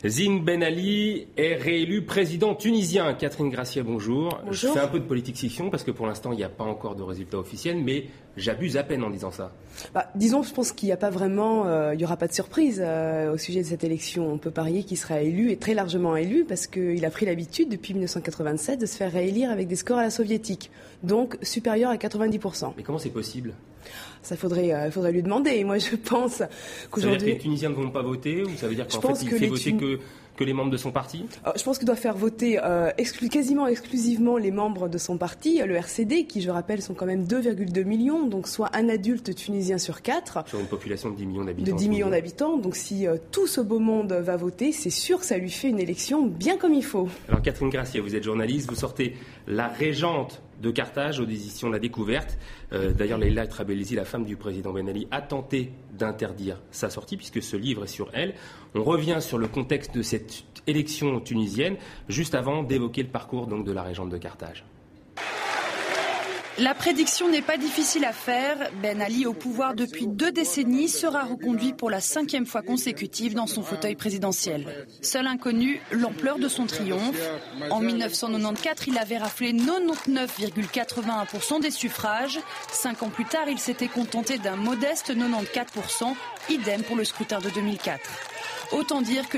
Zine Ben Ali est réélu président tunisien. Catherine Gracier, bonjour. Bonjour. Je fais un peu de politique fiction parce que pour l'instant, il n'y a pas encore de résultat officiel, mais j'abuse à peine en disant ça. Disons, je pense qu'il n'y a pas vraiment, il n'y aura pas de surprise au sujet de cette élection. On peut parier qu'il sera élu et très largement élu parce qu'il a pris l'habitude depuis 1987 de se faire réélire avec des scores à la soviétique, donc supérieurs à 90%. Mais comment c'est possible ? Ça faudrait lui demander. Et moi, je pense qu'aujourd'hui... Ça veut dire que les Tunisiens ne vont pas voter ou ça veut dire qu'en fait, il fait voter que les membres de son parti ? Je pense qu'il doit faire voter quasiment exclusivement les membres de son parti, le RCD, qui, je rappelle, sont quand même 2,2 millions, donc soit un adulte tunisien sur 4. Sur une population de 10 millions d'habitants. De 10 millions d'habitants. Donc si tout ce beau monde va voter, c'est sûr que ça lui fait une élection bien comme il faut. Alors Catherine Gracier, vous êtes journaliste, vous sortez La Régente de Carthage aux éditions La Découverte. D'ailleurs, Leïla Trabelsi, la femme du président Ben Ali, a tenté d'interdire sa sortie puisque ce livre est sur elle. On revient sur le contexte de cette élection tunisienne, juste avant d'évoquer le parcours donc, de la Régente de Carthage. La prédiction n'est pas difficile à faire. Ben Ali, au pouvoir depuis 2 décennies, sera reconduit pour la 5e fois consécutive dans son fauteuil présidentiel. Seul inconnu, l'ampleur de son triomphe. En 1994, il avait raflé 99,81% des suffrages. 5 ans plus tard, il s'était contenté d'un modeste 94%, idem pour le scrutin de 2004. Autant dire que